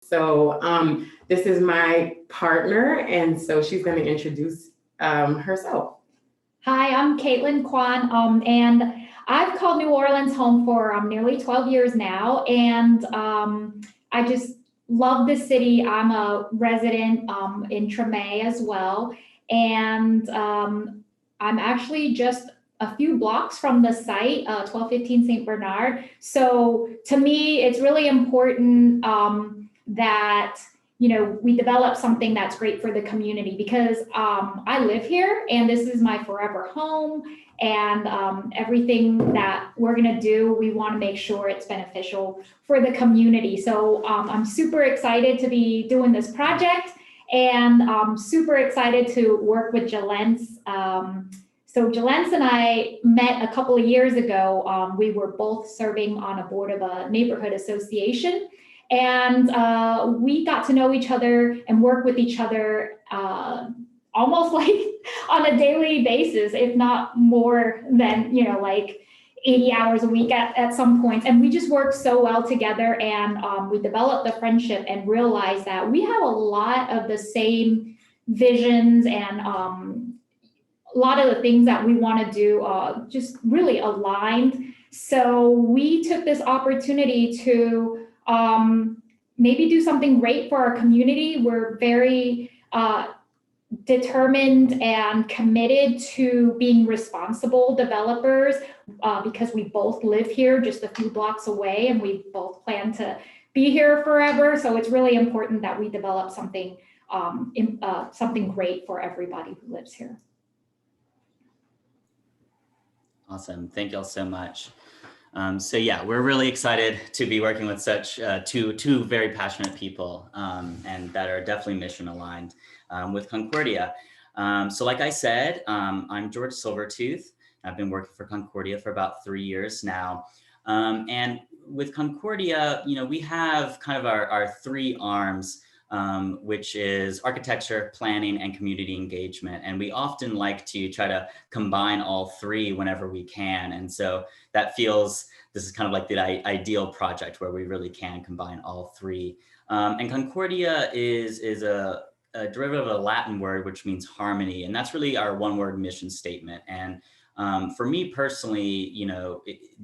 So this is my partner, and so she's going to introduce herself. Hi, I'm Caitlin Kwan, and I've called New Orleans home for nearly 12 years now, and I just love the city. I'm a resident in Tremé as well, and I'm actually just a few blocks from the site, 1215 St. Bernard. So to me, it's really important that we develop something that's great for the community, because I live here and this is my forever home, and everything that we're gonna do, we wanna make sure it's beneficial for the community. So I'm super excited to be doing this project, and super excited to work with Jalence. So Jalence and I met a couple of years ago. We were both serving on a board of a neighborhood association, and we got to know each other and work with each other almost like on a daily basis, if not more than, like 80 hours a week at some points. And we just worked so well together, and we developed a friendship and realized that we have a lot of the same visions, and a lot of the things that we want to do just really aligned. So we took this opportunity to maybe do something great for our community. We're very determined and committed to being responsible developers because we both live here just a few blocks away, and we both plan to be here forever. So it's really important that we develop something something great for everybody who lives here. Awesome. Thank you all so much. So yeah, we're really excited to be working with such two very passionate people and that are definitely mission aligned with Concordia. So like I said, I'm George Silvertooth. I've been working for Concordia for about 3 years now. And with Concordia, we have kind of our three arms, which is architecture, planning, and community engagement. And we often like to try to combine all three whenever we can. And so that this is kind of like the ideal project where we really can combine all three. And Concordia is a derivative of a Latin word, which means harmony. And that's really our one-word mission statement. And for me personally,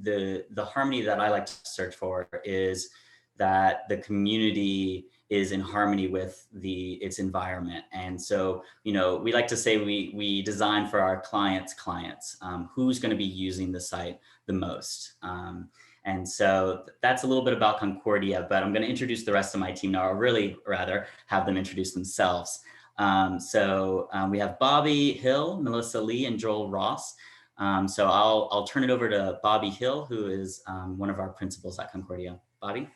the harmony that I like to search for is that the community is in harmony with its environment. And so, we like to say we design for our clients, who's going to be using the site the most. And so that's a little bit about Concordia, but I'm going to introduce the rest of my team now, or really rather have them introduce themselves. So we have Bobby Hill, Melissa Lee, and Joel Ross. So I'll turn it over to Bobby Hill, who is one of our principals at Concordia. Bobby?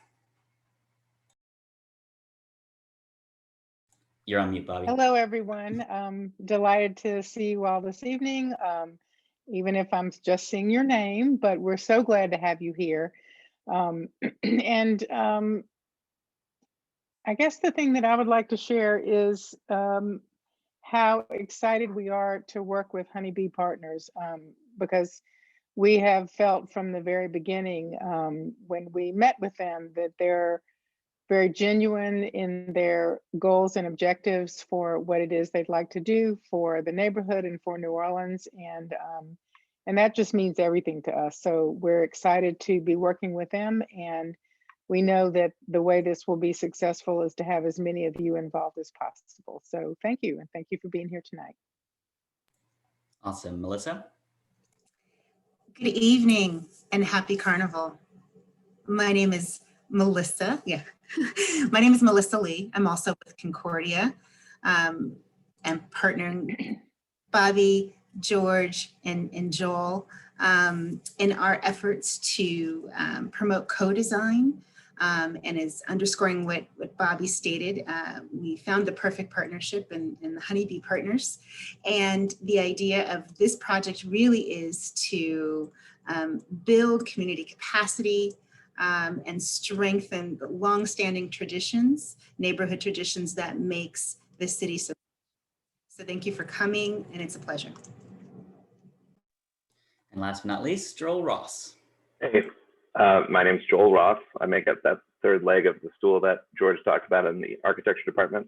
You're on mute, Bobby. Hello, everyone. Delighted to see you all this evening, even if I'm just seeing your name, but we're so glad to have you here. And I guess the thing that I would like to share is how excited we are to work with Honeybee Partners, because we have felt from the very beginning when we met with them that they're very genuine in their goals and objectives for what it is they'd like to do for the neighborhood and for New Orleans. And that just means everything to us. So we're excited to be working with them. And we know that the way this will be successful is to have as many of you involved as possible. So thank you. And thank you for being here tonight. Awesome. Melissa? Good evening and happy carnival. My name is Melissa. My name is Melissa Lee. I'm also with Concordia. I'm partnering Bobby, George, and Joel in our efforts to promote co-design. And is underscoring what Bobby stated, we found the perfect partnership in the Honeybee Partners. And the idea of this project really is to build community capacity, and strengthen the longstanding traditions, neighborhood traditions that makes this city so. So thank you for coming, and it's a pleasure. And last but not least, Joel Ross. Hey, my name's Joel Ross. I make up that third leg of the stool that George talked about in the architecture department.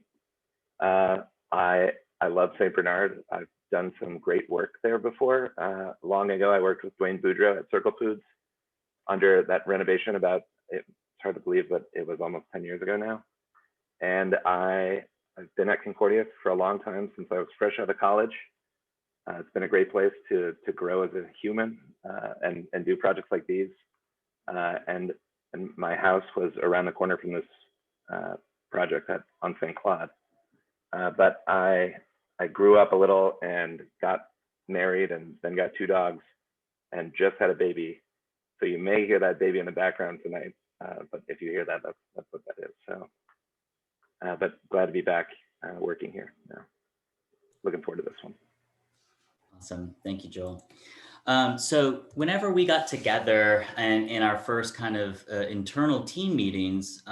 I love St. Bernard. I've done some great work there before. Long ago, I worked with Dwayne Boudreau at Circle Foods under that renovation it's hard to believe, but it was almost 10 years ago now. And I've been at Concordia for a long time, since I was fresh out of college. It's been a great place to grow as a human and do projects like these. And my house was around the corner from this project on St. Claude. But I grew up a little and got married and then got 2 dogs and just had a baby. So you may hear that baby in the background tonight, but if you hear that, that's what that is. So, but glad to be back working here now. Looking forward to this one. Awesome. Thank you, Joel. So whenever we got together and in our first kind of internal team meetings,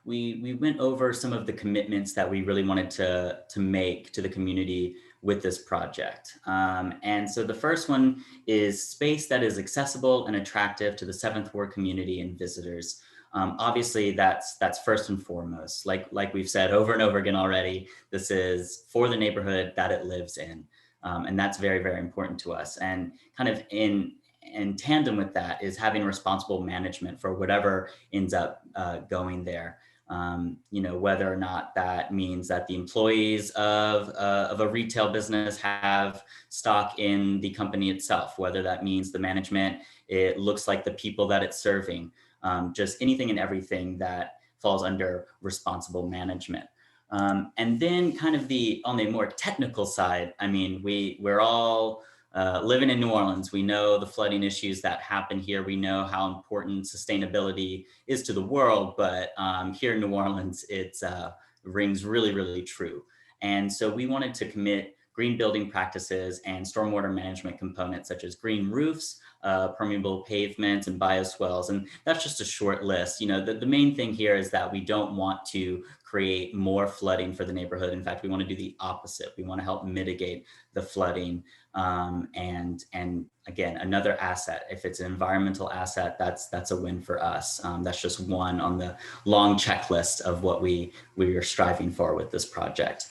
we went over some of the commitments that we really wanted to make to the community with this project. And so the first one is space that is accessible and attractive to the 7th Ward community and visitors. Obviously, that's first and foremost. Like we've said over and over again already, this is for the neighborhood that it lives in. And that's very, very important to us. And kind of in tandem with that is having responsible management for whatever ends up going there. Whether or not that means that the employees of a retail business have stock in the company itself, whether that means the management, it looks like the people that it's serving, just anything and everything that falls under responsible management. And then kind of on the more technical side, I mean, we're all living in New Orleans. We know the flooding issues that happen here. We know how important sustainability is to the world, but here in New Orleans, it rings really, really true. And so we wanted to commit green building practices and stormwater management components such as green roofs, permeable pavements, and bioswales. And that's just a short list. The main thing here is that we don't want to create more flooding for the neighborhood. In fact, we want to do the opposite. We want to help mitigate the flooding. And again, another asset. If it's an environmental asset, that's a win for us. That's just one on the long checklist of what we are striving for with this project.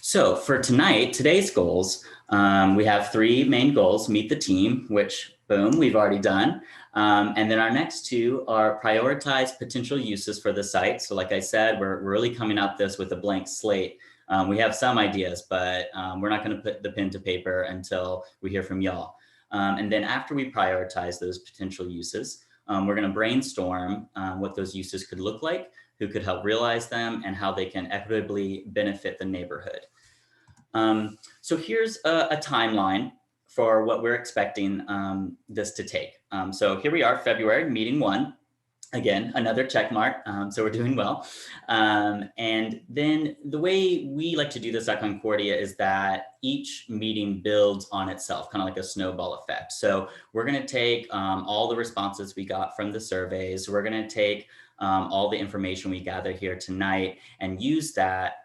So for today's goals, we have 3 main goals: meet the team, which boom, we've already done. And then our next 2 are prioritize potential uses for the site. So like I said, we're really coming at this with a blank slate. We have some ideas, but we're not going to put the pen to paper until we hear from y'all. And then after we prioritize those potential uses, we're going to brainstorm what those uses could look like, who could help realize them, and how they can equitably benefit the neighborhood. So here's a timeline for what we're expecting this to take. So here we are, February, meeting 1. Again, another check mark, so we're doing well. And then the way we like to do this at Concordia is that each meeting builds on itself, kind of like a snowball effect. So we're gonna take all the responses we got from the surveys, we're gonna take all the information we gather here tonight and use that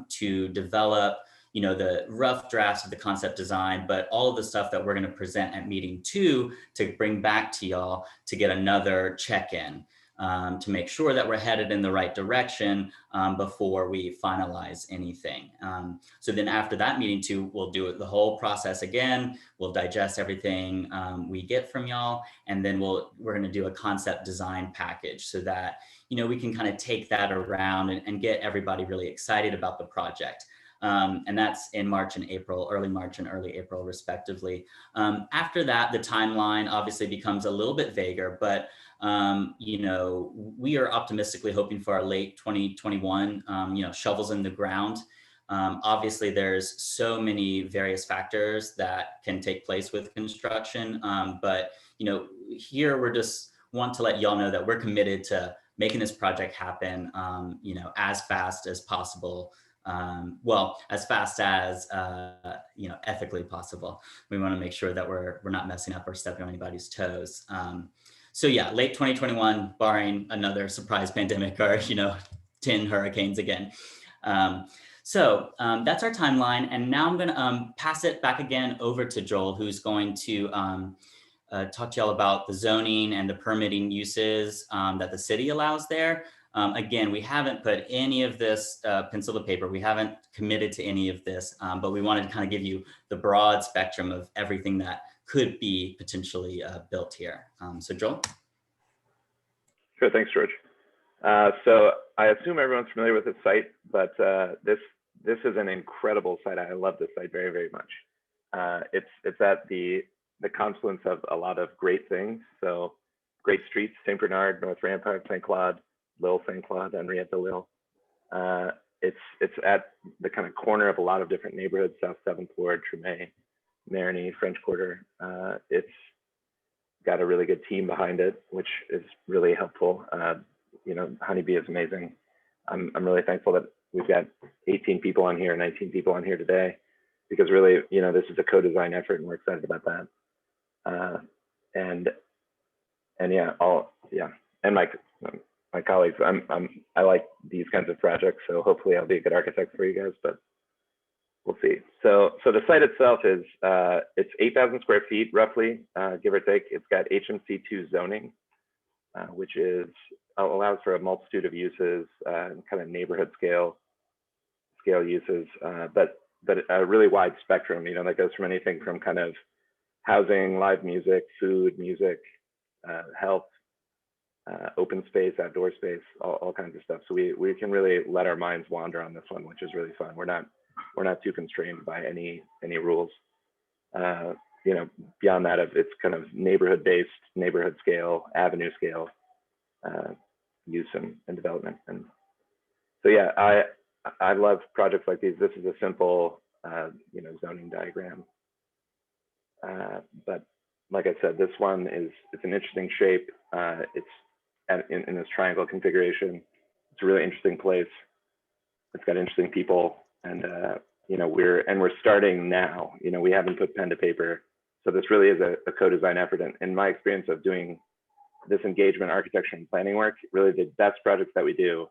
to develop the rough drafts of the concept design, but all of the stuff that we're going to present at meeting 2 to bring back to y'all to get another check-in to make sure that we're headed in the right direction before we finalize anything. So then after that meeting 2, we'll do the whole process again. We'll digest everything we get from y'all, and then we're going to do a concept design package so that we can kind of take that around and get everybody really excited about the project. And that's in March and April, early March and early April, respectively. After that, the timeline obviously becomes a little bit vaguer, but we are optimistically hoping for our late 2021, shovels in the ground. Obviously, there's so many various factors that can take place with construction, but here we're just want to let y'all know that we're committed to making this project happen, as fast as possible. As fast as ethically possible. We want to make sure that we're not messing up or stepping on anybody's toes. So yeah, late 2021, barring another surprise pandemic or 10 hurricanes again. So that's our timeline, and now I'm going to pass it back again over to Joel, who's going to talk to y'all about the zoning and the permitting uses that the city allows there. Again, we haven't put any of this pencil to paper. We haven't committed to any of this, but we wanted to kind of give you the broad spectrum of everything that could be potentially built here. So Joel? Sure, thanks, George. So I assume everyone's familiar with this site, but this is an incredible site. I love this site very, very much. It's at the confluence of a lot of great things. So great streets: St. Bernard, North Rampart, St. Claude, Lille, St. Claude, Henrietta Lille. It's at the kind of corner of a lot of different neighborhoods: South 7th Ward, Tremé, Marigny, French Quarter. It's got a really good team behind it, which is really helpful. You know, Honeybee is amazing. I'm really thankful that we've got 18 people on here, 19 people on here today, because really, you know, this is a co-design effort, and we're excited about that. And yeah, and my colleagues, I like these kinds of projects, so hopefully I'll be a good architect for you guys, but we'll see. So the site itself is it's 8,000 square feet roughly, give or take. It's got HMC2 zoning, which allows for a multitude of uses, kind of neighborhood scale uses, but a really wide spectrum. You know, that goes from anything from kind of housing, live music, food, music, health, open space, outdoor space, all kinds of stuff. So we can really let our minds wander on this one, which is really fun. We're not too constrained by any rules. You know, beyond that, it's kind of neighborhood based, neighborhood scale, avenue scale use and development. And so yeah, I love projects like these. This is a simple you know, zoning diagram, but like I said, this one it's an interesting shape. It's in this triangle configuration. It's a really interesting place. It's got interesting people, and you know, we're starting now. You know, we haven't put pen to paper, so this really is a co-design effort. And in my experience of doing this engagement, architecture, and planning work, really the best projects that we do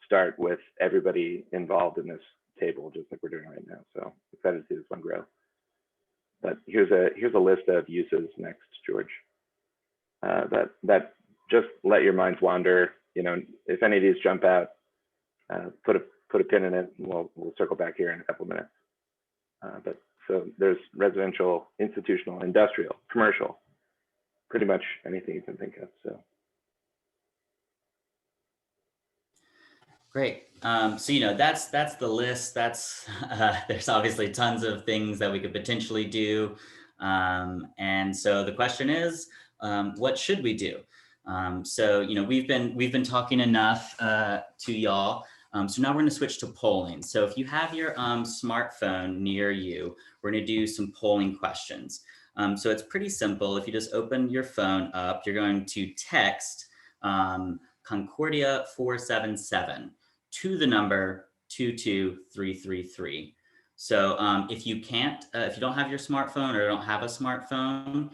start with everybody involved in this table, just like we're doing right now. So excited to see this one grow. But here's a list of uses next, George. That just let your minds wander. You know, if any of these jump out, put a pin in it, and we'll circle back here in a couple of minutes. But so there's residential, institutional, industrial, commercial, pretty much anything you can think of. So Great. So, you know, that's the list. That's there's obviously tons of things that we could potentially do. And so the question is, what should we do? So, you know, we've been talking enough to y'all. So now we're going to switch to polling. So if you have your smartphone near you, we're going to do some polling questions. So it's pretty simple. If you just open your phone up, you're going to text Concordia 477 to the number 22333. So if you don't have your smartphone or don't have a smartphone,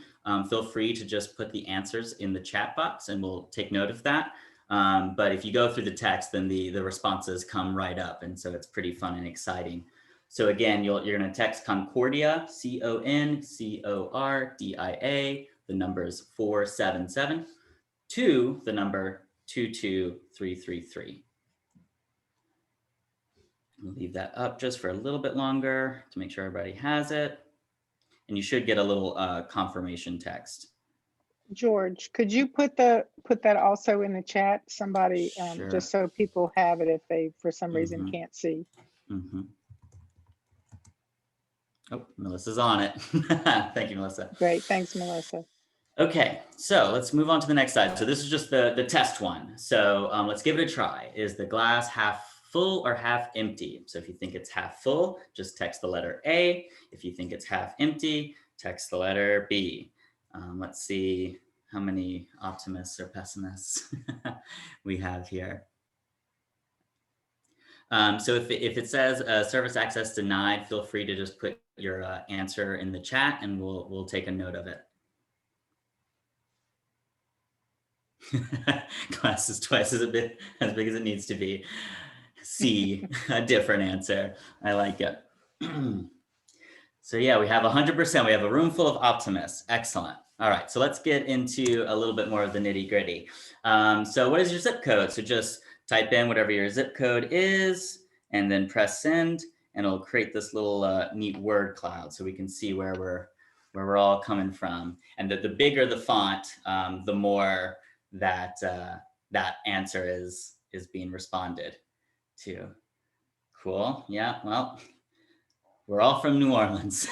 feel free to just put the answers in the chat box and we'll take note of that. But if you go through the text, then the responses come right up. And so it's pretty fun and exciting. So again, you're going to text Concordia, CONCORDIA, the numbers 477 to the number 22333. We'll leave that up just for a little bit longer to make sure everybody has it. And you should get a little confirmation text. George, could you put that also in the chat? Somebody, Sure. just so people have it if they, for some reason, can't see. Oh, Melissa's on it. Thank you, Melissa. Great, thanks, Melissa. Okay, so let's move on to the next slide. So this is just the test one. So let's give it a try. Is the glass half full or half empty? So if you think it's half full, just text the letter A. If you think it's half empty, text the letter B. Let's see how many optimists or pessimists we have here. So if it says service access denied, feel free to just put your answer in the chat and we'll take a note of it. Glass is twice as big as it needs to be. C, a different answer. I like it. So yeah, we have 100%. We have a room full of optimists. Excellent. All right, so let's get into a little bit more of the nitty gritty. So what is your zip code? So just type in whatever your zip code is and then press send, and it'll create this little neat word cloud so we can see where we're all coming from. And the bigger the font, the more that that answer is being responded to. Cool. Yeah. Well, we're all from New Orleans.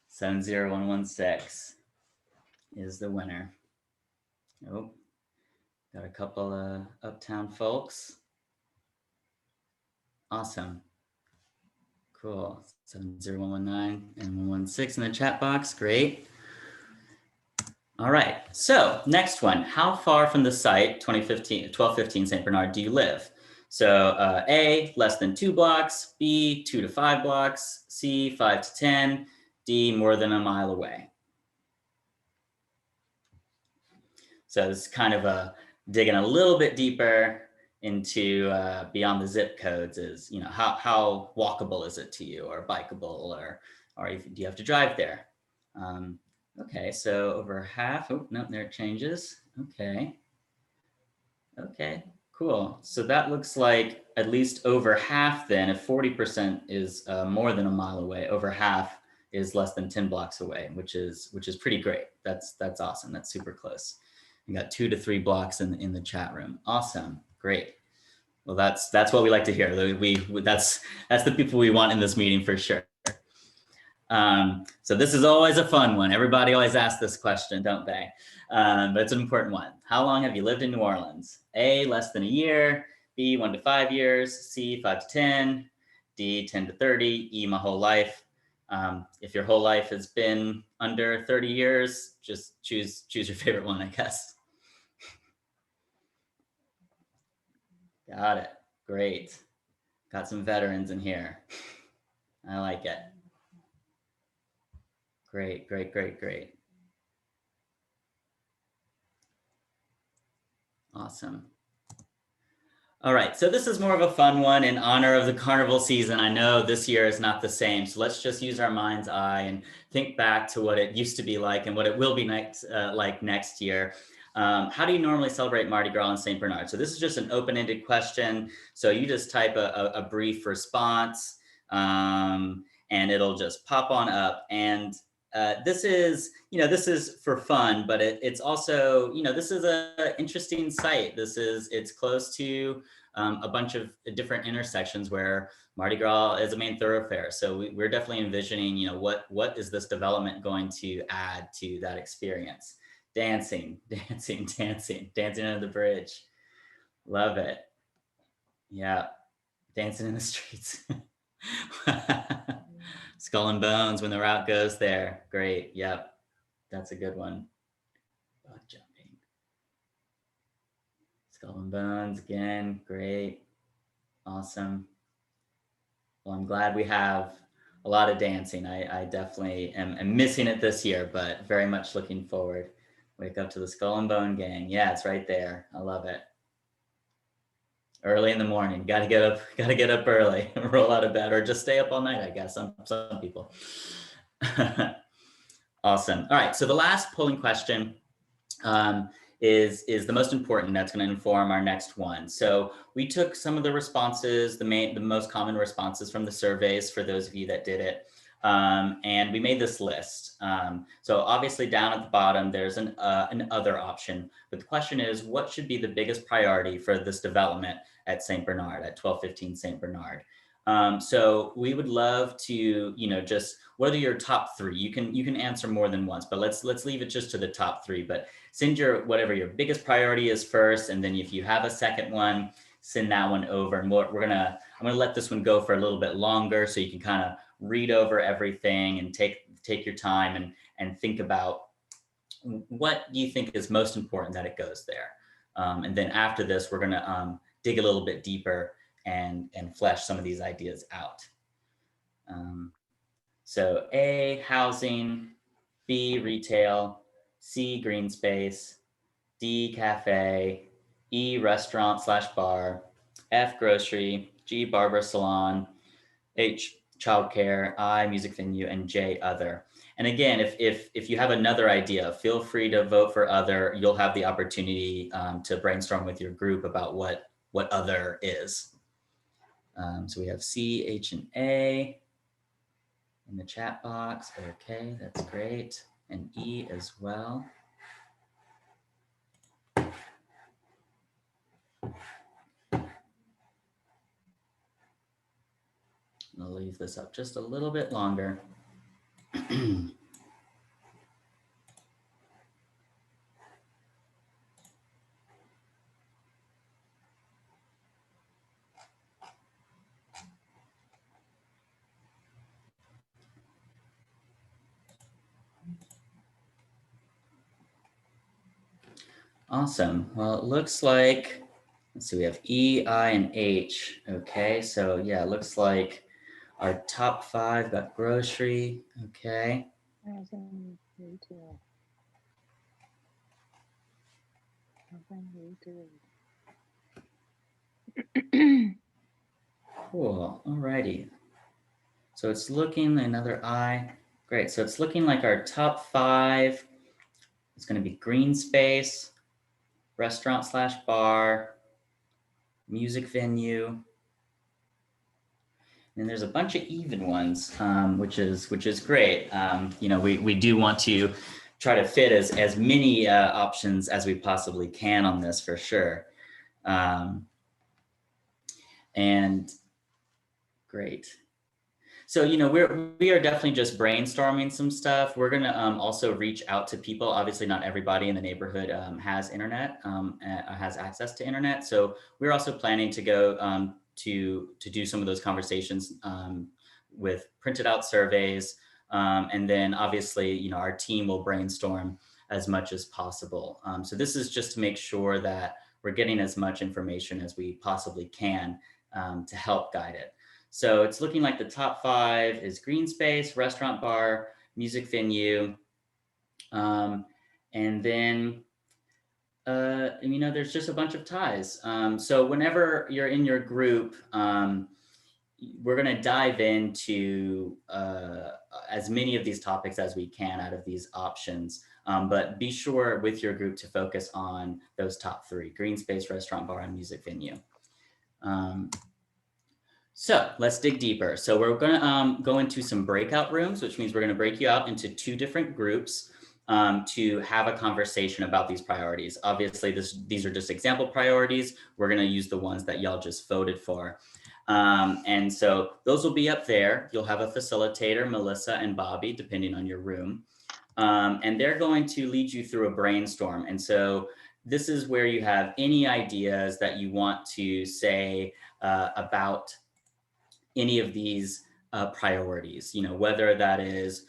70116 is the winner. Oh, got a couple of uptown folks. Awesome. Cool. 70119 and 116 in the chat box. Great. All right. So next one. How far from the site 1215 St. Bernard do you live? So A, less than 2 blocks, B, 2 to 5 blocks, C, 5 to 10, D, more than a mile away. So it's kind of digging a little bit deeper into beyond the zip codes is, you know, how walkable is it to you, or bikeable, or do you have to drive there? Okay, so over half, oh, no, there it changes. Okay. Okay, cool. So that looks like at least over half then, if 40% is more than a mile away, over half is less than 10 blocks away, which is pretty great. That's awesome. That's super close. You got 2 to 3 blocks in the chat room. Awesome, great. Well, that's what we like to hear. That's the people we want in this meeting for sure. So this is always a fun one. Everybody always asks this question, don't they? But it's an important one. How long have you lived in New Orleans? A, less than a year. B, 1 to 5 years. C, 5 to 10. D, 10 to 30. E, my whole life. If your whole life has been under 30 years, just choose your favorite one, I guess. Got it. Great. Got some veterans in here. I like it. Great, great, great, great. Awesome. All right, so this is more of a fun one in honor of the carnival season. I know this year is not the same, so let's just use our mind's eye and think back to what it used to be like and what it will be like next year. How do you normally celebrate Mardi Gras in St. Bernard? So this is just an open-ended question. So you just type a brief response and it'll just pop on up. And this is for fun, but it's also, this is an interesting site. It's close to a bunch of different intersections where Mardi Gras is a main thoroughfare. So we're definitely envisioning, what is this development going to add to that experience? Dancing under the bridge. Love it. Yeah, dancing in the streets. Skull and Bones when the route goes there. Great. Yep. That's a good one. Bug jumping. Skull and Bones again. Great. Awesome. Well, I'm glad we have a lot of dancing. I definitely am missing it this year, but very much looking forward. Wake up to the Skull and Bone gang. Yeah, it's right there. I love it. Early in the morning, got to get up early, roll out of bed, or just stay up all night, I guess, some people. Awesome. All right, so the last polling question is the most important. That's going to inform our next one. So we took some of the responses, the most common responses from the surveys for those of you that did it, and we made this list. So obviously down at the bottom, there's an other option, but the question is, what should be the biggest priority for this development at St. Bernard, at 1215 St. Bernard? So we would love to, just what are your top 3? You can answer more than once, but let's leave it just to the top 3. But send whatever your biggest priority is first, and then if you have a second one, send that one over. And I'm gonna let this one go for a little bit longer, so you can kind of read over everything and take your time and think about what you think is most important that it goes there. And then after this, we're gonna dig a little bit deeper and flesh some of these ideas out. So A, housing, B, retail, C, green space, D, cafe, E, restaurant/bar, F, grocery, G, barber salon, H, childcare, I, music venue, and J, other. And again, if you have another idea, feel free to vote for other. You'll have the opportunity to brainstorm with your group about what other is. So we have C, H, and A in the chat box. Okay, that's great. And E as well. I'll leave this up just a little bit longer. Awesome. Well, it looks like, let's see, we have E, I, and H. Okay, so yeah, it looks like our top 5 got grocery. Okay. Housing, retail. Housing, retail. Cool. Alrighty. So it's looking, another I. Great. So it's looking like our top 5 is going to be green space, restaurant/bar, music venue. And there's a bunch of even ones, which is great. You know, we do want to try to fit as many options as we possibly can on this for sure. And great. So, you know, we are definitely just brainstorming some stuff. We're going to also reach out to people. Obviously, not everybody in the neighborhood has internet, has access to internet. So we're also planning to go to do some of those conversations with printed out surveys. And then obviously, you know, our team will brainstorm as much as possible. So this is just to make sure that we're getting as much information as we possibly can to help guide it. So it's looking like the top 5 is green space, restaurant, bar, music venue. And then, you know, there's just a bunch of ties. So whenever you're in your group, we're going to dive into as many of these topics as we can out of these options. But be sure with your group to focus on those top 3, green space, restaurant, bar, and music venue. So let's dig deeper. So we're going to go into some breakout rooms, which means we're going to break you out into 2 different groups to have a conversation about these priorities. Obviously, these are just example priorities. We're going to use the ones that y'all just voted for. And so those will be up there. You'll have a facilitator, Melissa and Bobby, depending on your room. And they're going to lead you through a brainstorm. And so this is where you have any ideas that you want to say about any of these priorities, you know, whether that is,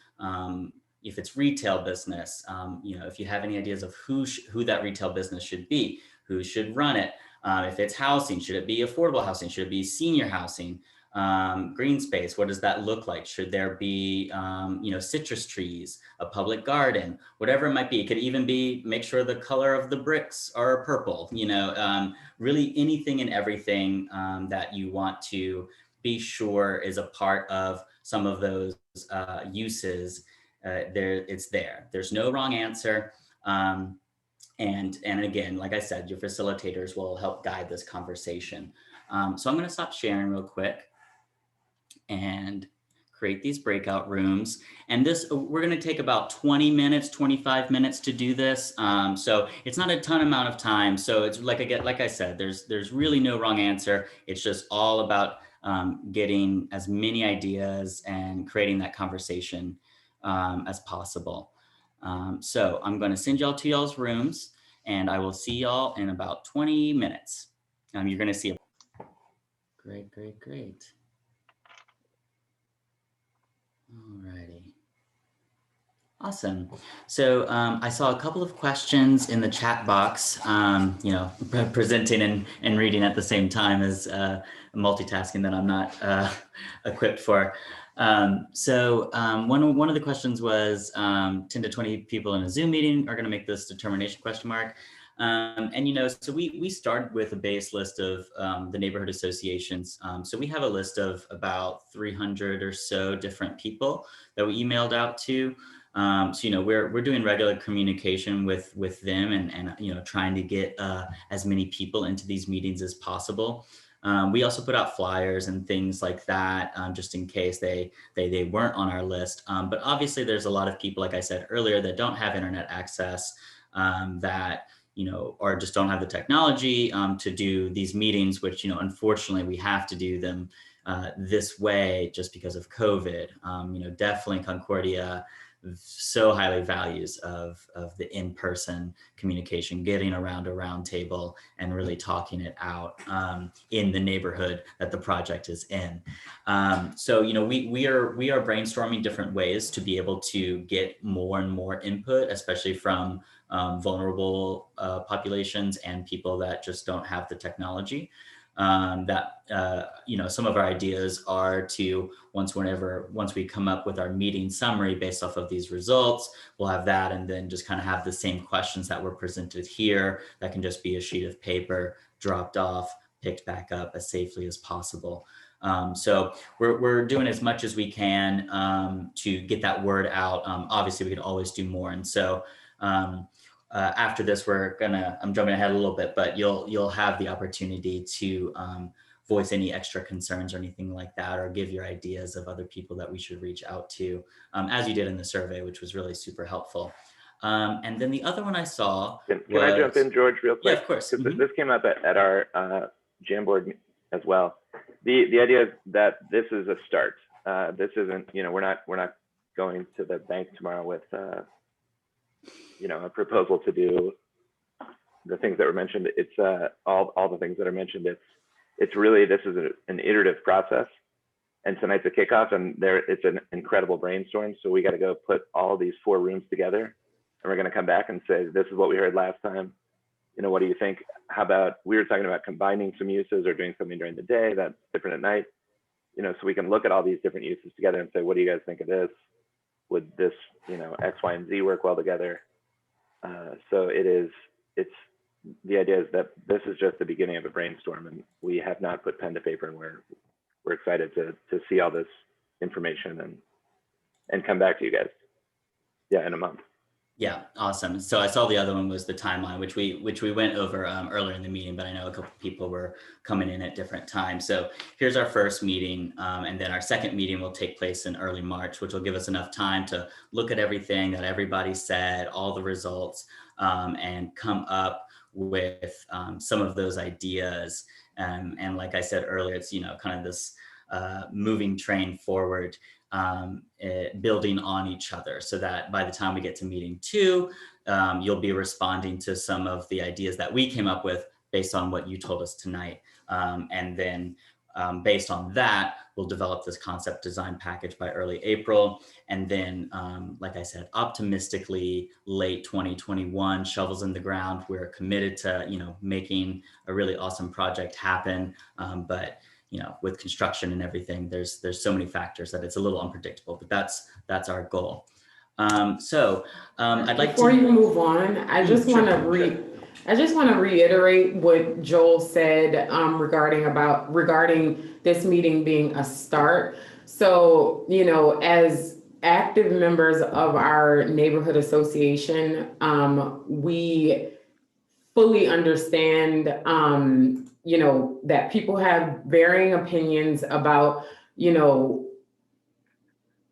if it's retail business, you know, if you have any ideas of who that retail business should be, who should run it, if it's housing, should it be affordable housing, should it be senior housing, green space, what does that look like? Should there be, you know, citrus trees, a public garden, whatever it might be. It could even be, make sure the color of the bricks are purple, you know, really anything and everything that you want to be sure is a part of some of those uses. It's there. There's no wrong answer. And again, like I said, your facilitators will help guide this conversation. So I'm going to stop sharing real quick and create these breakout rooms. And this, we're going to take about 20 minutes, 25 minutes to do this. So it's not a ton amount of time. So it's like I said, there's really no wrong answer. It's just all about getting as many ideas and creating that conversation as possible. So I'm going to send y'all to y'all's rooms and I will see y'all in about 20 minutes. You're going to see. Great. Alrighty. Awesome. So I saw a couple of questions in the chat box, you know, presenting and reading at the same time is multitasking that I'm not equipped for. So one of the questions was 10 to 20 people in a Zoom meeting are going to make this determination ? And, so we started with a base list of the neighborhood associations. So we have a list of about 300 or so different people that we emailed out to. So, we're doing regular communication with them and trying to get as many people into these meetings as possible. We also put out flyers and things like that, just in case they weren't on our list. But obviously there's a lot of people, like I said earlier, that don't have internet access, that, or just don't have the technology to do these meetings, which, unfortunately we have to do them this way just because of COVID. Definitely Concordia so highly values of the in-person communication, getting around a round table and really talking it out in the neighborhood that the project is in. So we are brainstorming different ways to be able to get more and more input, especially from vulnerable populations and people that just don't have the technology. Some of our ideas are to once we come up with our meeting summary based off of these results, we'll have that, and then just kind of have the same questions that were presented here. That can just be a sheet of paper dropped off, picked back up as safely as possible. So we're doing as much as we can to get that word out. Obviously, we could always do more, and so. After this, I'm jumping ahead a little bit, but you'll have the opportunity to voice any extra concerns or anything like that, or give your ideas of other people that we should reach out to, as you did in the survey, which was really super helpful. And then the other one I saw Can I jump in, George, real quick? Yeah, of course. Because this came up at our Jamboard as well. The idea is that this is a start. This isn't, we're not going to the bank tomorrow with a proposal to do the things that were mentioned. It's all the things that are mentioned. It's really, this is an iterative process, and tonight's a kickoff, and it's an incredible brainstorm. So we got to go put all these 4 rooms together, and we're going to come back and say, this is what we heard last time. What do you think? How about, we were talking about combining some uses or doing something during the day that's different at night, so we can look at all these different uses together and say, what do you guys think of this? Would this, X, Y, and Z work well together? So it's the idea is that this is just the beginning of a brainstorm, and we have not put pen to paper, and we're excited to see all this information and come back to you guys. Yeah, in a month. Yeah, awesome. So I saw the other one was the timeline, which we went over earlier in the meeting, but I know a couple of people were coming in at different times. So here's our first meeting, and then our second meeting will take place in early March, which will give us enough time to look at everything that everybody said, all the results, and come up with some of those ideas. And like I said earlier, it's kind of this moving train forward. Building on each other, so that by the time we get to meeting 2, you'll be responding to some of the ideas that we came up with based on what you told us tonight. And then based on that, we'll develop this concept design package by early April. And then, like I said, optimistically late 2021, shovels in the ground. We're committed to, making a really awesome project happen. But with construction and everything, there's so many factors that it's a little unpredictable, but that's our goal. I'd like Before you move on, I just want to reiterate what Joel said regarding this meeting being a start. So, as active members of our neighborhood association, we fully understand that people have varying opinions about,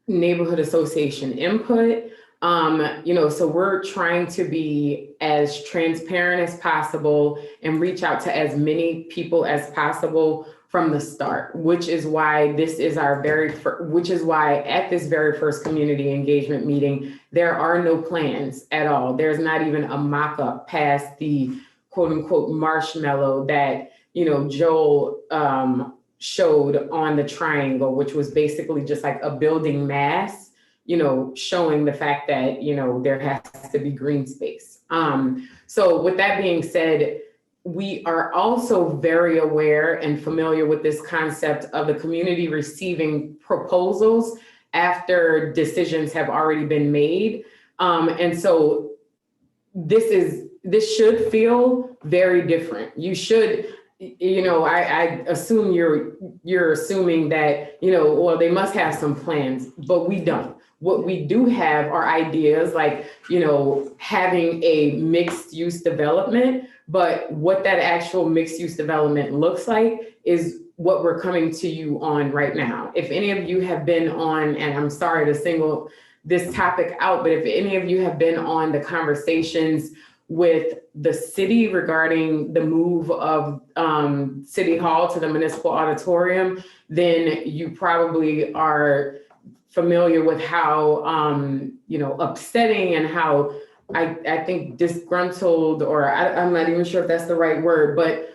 neighborhood association input. So we're trying to be as transparent as possible and reach out to as many people as possible from the start, which is why at this very first community engagement meeting, there are no plans at all. There's not even a mock-up past the quote unquote marshmallow that Joel showed on the triangle, which was basically just like a building mass, showing the fact that, there has to be green space. So with that being said, we are also very aware and familiar with this concept of the community receiving proposals after decisions have already been made. And so this is this should feel very different. You should, I assume you're assuming that, well, they must have some plans, but we don't. What we do have are ideas like, having a mixed use development, but what that actual mixed use development looks like is what we're coming to you on right now. If any of you have been on, and I'm sorry to single this topic out, but if any of you have been on the conversations with the city regarding the move of City Hall to the municipal auditorium, then you probably are familiar with how, upsetting and how I think disgruntled, or I'm not even sure if that's the right word, but,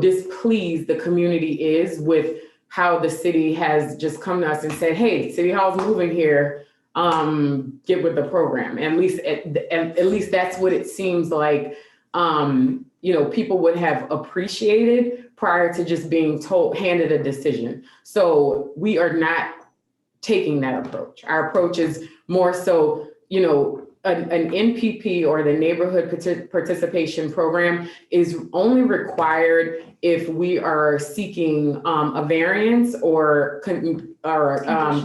displeased the community is with how the city has just come to us and said, hey, City Hall's moving here, get with the program. At least that's what it seems like, people would have appreciated prior to just being handed a decision. So we are not taking that approach. Our approach is more so, an NPP, or the neighborhood participation program, is only required if we are seeking a variance or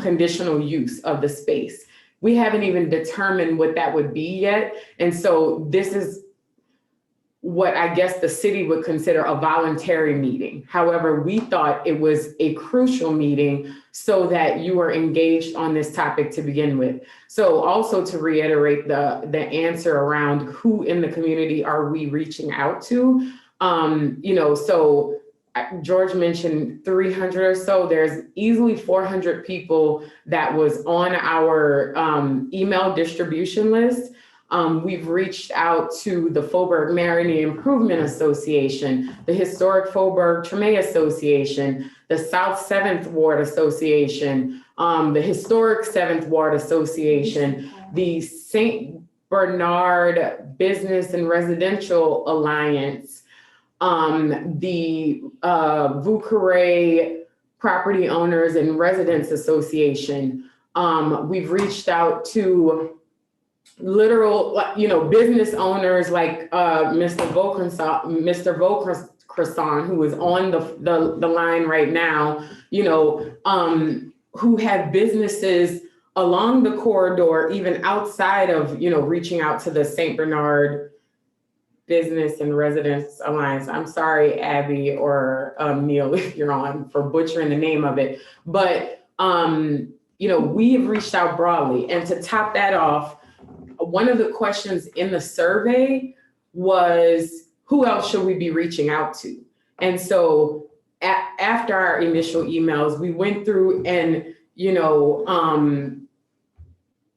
conditional use of the space. We haven't even determined what that would be yet. And so this is what I guess the city would consider a voluntary meeting. However, we thought it was a crucial meeting so that you are engaged on this topic to begin with. So also to reiterate the answer around who in the community are we reaching out to, so George mentioned 300 or so. There's easily 400 people that was on our email distribution list. We've reached out to the Faubourg Marigny Improvement Association, the Historic Faubourg Treme Association, the South 7th Ward Association, the Historic 7th Ward Association, the St. Bernard Business and Residential Alliance, the Vieux Carré Property Owners and Residents Association. We've reached out to literal, business owners like Mr. Vaucresson, who is on the line right now, who have businesses along the corridor, even outside of, reaching out to the St. Bernard Business and Residents Alliance. I'm sorry, Abby or Neil, if you're on, for butchering the name of it. But, we have reached out broadly. And to top that off, one of the questions in the survey was, who else should we be reaching out to? And so after our initial emails, we went through and,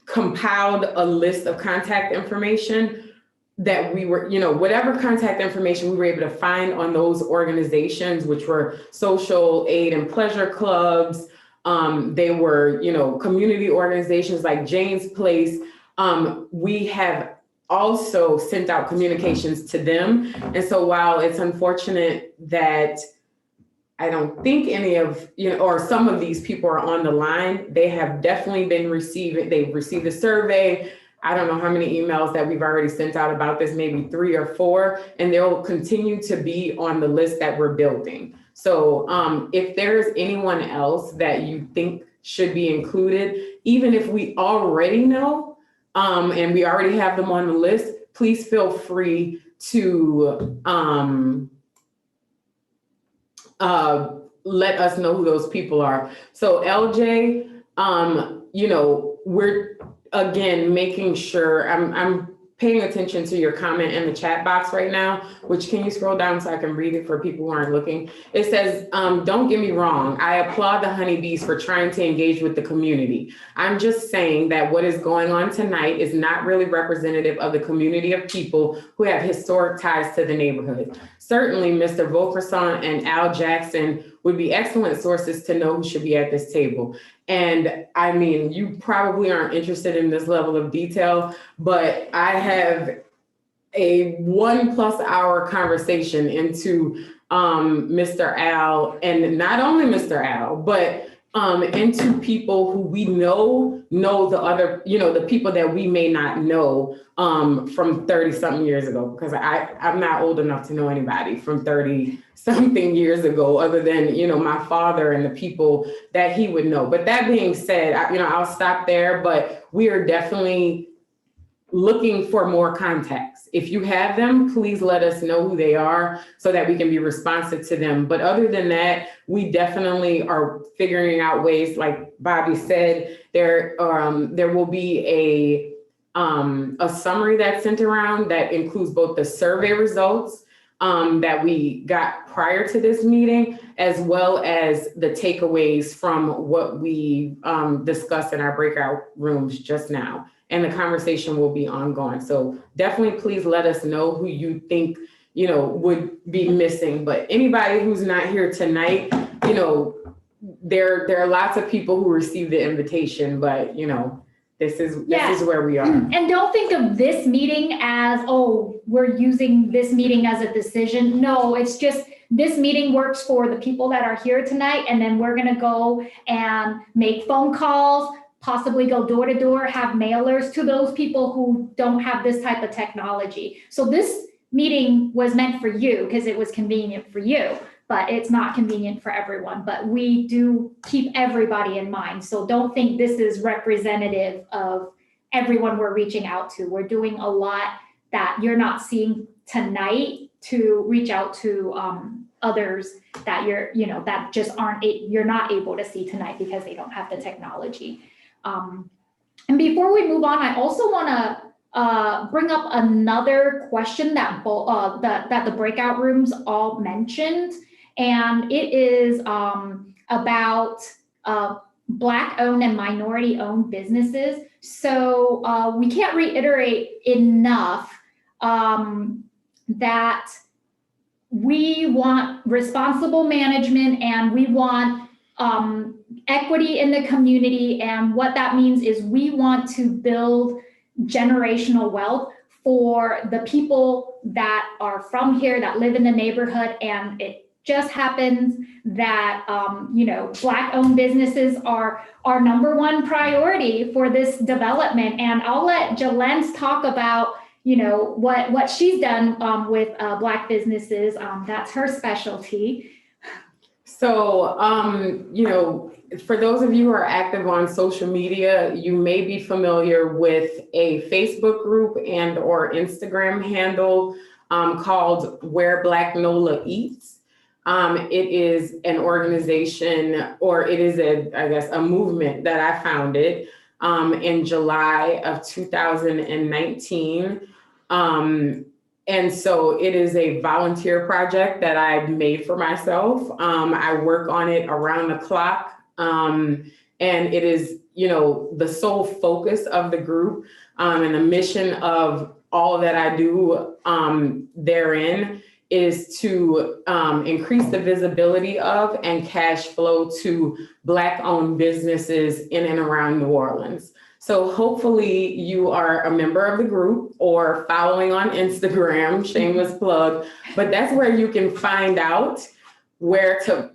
compiled a list of contact information that we were, whatever contact information we were able to find on those organizations, which were social aid and pleasure clubs. They were, community organizations like Jane's Place. We have also sent out communications to them. And so while it's unfortunate that I don't think any of, or some of these people are on the line, they have definitely been they've received a survey. I don't know how many emails that we've already sent out about this, maybe 3 or 4, and they'll continue to be on the list that we're building. So if there's anyone else that you think should be included, even if we already know, and we already have them on the list, please feel free to let us know who those people are. So LJ, we're again making sure, I'm paying attention to your comment in the chat box right now, which, can you scroll down so I can read it for people who aren't looking? It says, don't get me wrong, I applaud the honeybees for trying to engage with the community. I'm just saying that what is going on tonight is not really representative of the community of people who have historic ties to the neighborhood. Certainly, Mr. Vaucresson and Al Jackson would be excellent sources to know who should be at this table. And I mean, you probably aren't interested in this level of detail, but I have a 1+ hour conversation into Mr. Al, and not only Mr. Al, but into people who we know the other, the people that we may not know from 30 something years ago, because I'm not old enough to know anybody from 30 something years ago, other than, my father and the people that he would know. But that being said, I'll stop there, but we are definitely looking for more contacts. If you have them, please let us know who they are so that we can be responsive to them. But other than that, we definitely are figuring out ways, like Bobby said, there will be a summary that's sent around that includes both the survey results that we got prior to this meeting, as well as the takeaways from what we discussed in our breakout rooms just now. And the conversation will be ongoing. So definitely please let us know who you think, would be missing. But anybody who's not here tonight, there are lots of people who received the invitation, but this is where we are. And don't think of this meeting as, oh, we're using this meeting as a decision. No, it's just this meeting works for the people that are here tonight. And then we're going to go and make phone calls, possibly go door to door, have mailers to those people who don't have this type of technology. So this meeting was meant for you because it was convenient for you, but it's not convenient for everyone. But we do keep everybody in mind. So don't think this is representative of everyone we're reaching out to. We're doing a lot that you're not seeing tonight to reach out to others that that just you're not able to see tonight because they don't have the technology. And before we move on, I also want to bring up another question that that the breakout rooms all mentioned, and it is about Black-owned and minority-owned businesses. So we can't reiterate enough that we want responsible management and we want equity in the community. And what that means is we want to build generational wealth for the people that are from here, that live in the neighborhood. And it just happens that, Black-owned businesses are our number one priority for this development. And I'll let Jalence talk about, what she's done with Black businesses. That's her specialty. So, for those of you who are active on social media, you may be familiar with a Facebook group and or Instagram handle called Where Black NOLA Eats. It is an organization, or it is a movement that I founded in July of 2019. And so it is a volunteer project that I made for myself. I work on it around the clock. And it is, the sole focus of the group and the mission of all that I do therein is to increase the visibility of and cash flow to Black-owned businesses in and around New Orleans. So hopefully you are a member of the group or following on Instagram, shameless plug, but that's where you can find out where to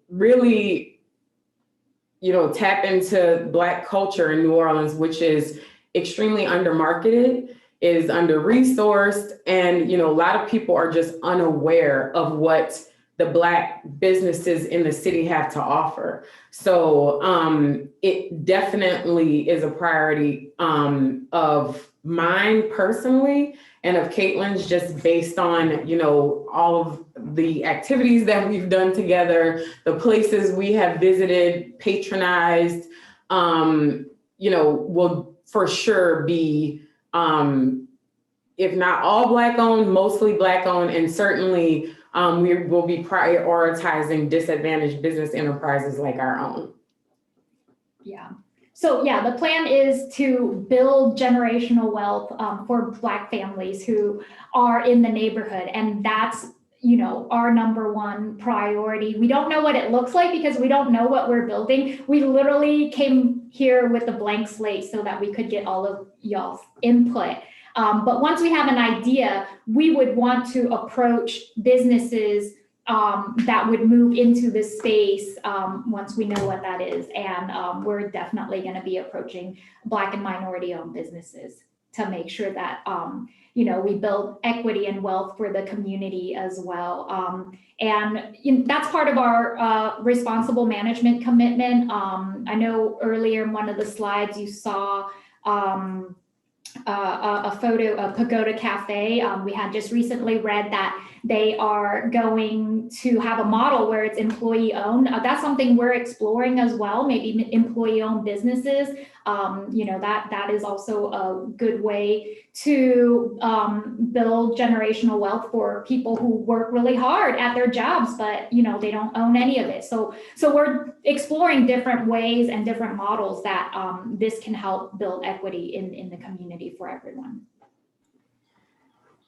really, tap into Black culture in New Orleans, which is extremely undermarketed, is under-resourced, and, a lot of people are just unaware of what the Black businesses in the city have to offer. So it definitely is a priority of mine personally and of Caitlin's, just based on, all of the activities that we've done together, the places we have visited, patronized, will for sure be, if not all Black-owned, mostly Black-owned, and certainly we will be prioritizing disadvantaged business enterprises like our own. Yeah. So the plan is to build generational wealth for Black families who are in the neighborhood. And that's, our number one priority. We don't know what it looks like because we don't know what we're building. We literally came here with a blank slate so that we could get all of y'all's input. But once we have an idea, we would want to approach businesses that would move into this space once we know what that is. And we're definitely going to be approaching Black and minority-owned businesses to make sure that we build equity and wealth for the community as well. And that's part of our responsible management commitment. I know earlier in one of the slides you saw a photo of Pagoda Cafe. We had just recently read that they are going to have a model where it's employee owned. That's something we're exploring as well, maybe employee owned businesses. That is also a good way to build generational wealth for people who work really hard at their jobs, but they don't own any of it. So we're exploring different ways and different models that this can help build equity in the community for everyone.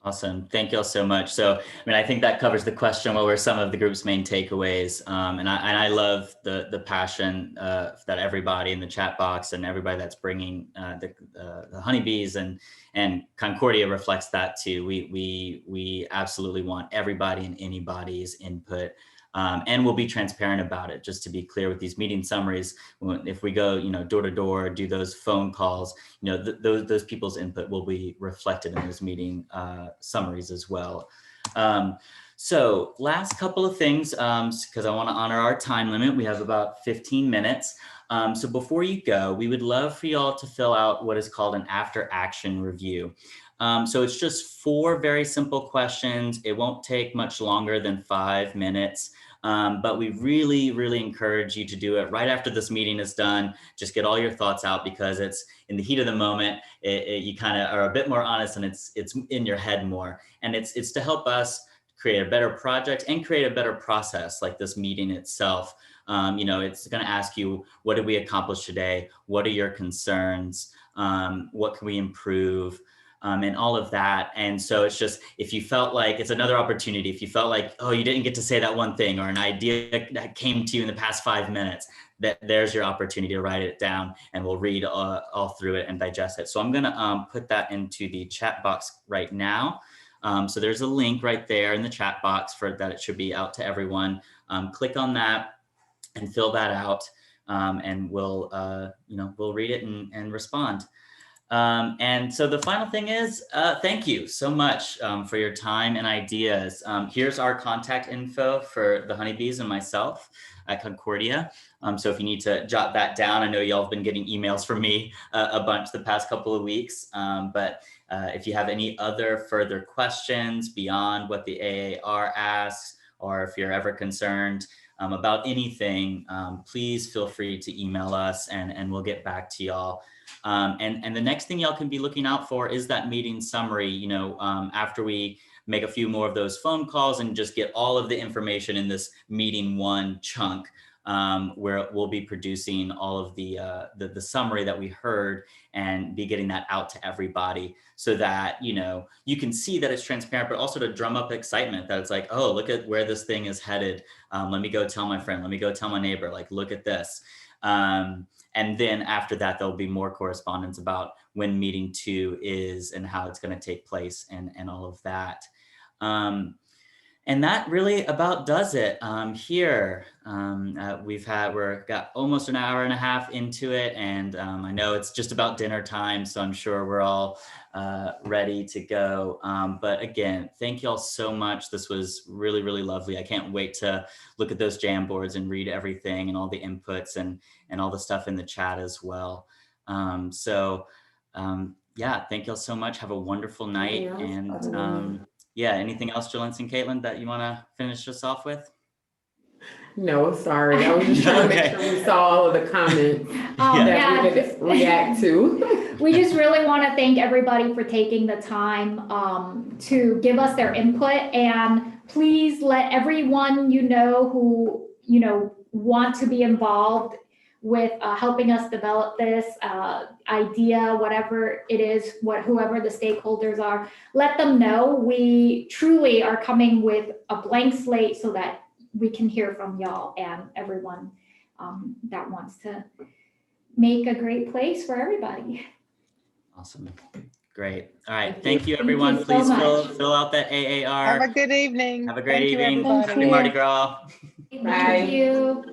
Awesome. Thank you all so much. So, I think that covers the question, what were some of the group's main takeaways? And I love the passion that everybody in the chat box and everybody that's bringing the honeybees and Concordia reflects that too. We absolutely want everybody and anybody's input. And we'll be transparent about it, just to be clear with these meeting summaries. If we go, door to door, do those phone calls, those people's input will be reflected in those meeting summaries as well. So last couple of things, because I want to honor our time limit. We have about 15 minutes. So before you go, we would love for you all to fill out what is called an after action review. So it's just 4 very simple questions. It won't take much longer than 5 minutes. But we really, really encourage you to do it right after this meeting is done. Just get all your thoughts out, because it's in the heat of the moment. You kind of are a bit more honest, and it's in your head more. And it's to help us create a better project and create a better process, like this meeting itself. It's going to ask you, what did we accomplish today? What are your concerns? What can we improve? And all of that. And so it's just, if you felt like it's another opportunity, if you felt like, oh, you didn't get to say that one thing, or an idea that came to you in the past 5 minutes, there's your opportunity to write it down, and we'll read all through it and digest it. So I'm gonna put that into the chat box right now. So there's a link right there in the chat box for that. It should be out to everyone. Click on that and fill that out, and we'll read it and respond. And so the final thing is, thank you so much for your time and ideas. Here's our contact info for the honeybees and myself at Concordia. So if you need to jot that down, I know y'all have been getting emails from me a bunch the past couple of weeks, but if you have any other further questions beyond what the AAR asks, or if you're ever concerned about anything, please feel free to email us and we'll get back to y'all. And the next thing y'all can be looking out for is that meeting summary, after we make a few more of those phone calls and just get all of the information in this meeting 1 chunk, where we'll be producing all of the summary that we heard and be getting that out to everybody, so that, you can see that it's transparent, but also to drum up excitement that it's like, oh, look at where this thing is headed. Let me go tell my friend, let me go tell my neighbor, like, look at this. And then after that, there'll be more correspondence about when meeting 2 is and how it's going to take place and all of that. And that really about does it here. We're got almost an hour and a half into it, and I know it's just about dinner time, so I'm sure we're all ready to go. But again, thank you all so much. This was really, really lovely. I can't wait to look at those Jamboards and read everything and all the inputs and all the stuff in the chat as well. Yeah, thank you all so much. Have a wonderful night. And yeah, anything else, Jalynn and Caitlin, that you want to finish us off with? No, sorry. I was just trying to make sure we saw all of the comments that we could react to. We just really want to thank everybody for taking the time to give us their input, and please let everyone who want to be involved with helping us develop this idea, whatever it is, whoever the stakeholders are, let them know. We truly are coming with a blank slate so that we can hear from y'all and everyone that wants to make a great place for everybody. Awesome. Great. All right. Thank Thank you. you, Thank you everyone. so Please much. fill out that Have a AAR. good evening. Have a great Thank you, evening. everybody. Happy Mardi Gras. Thank Bye. you.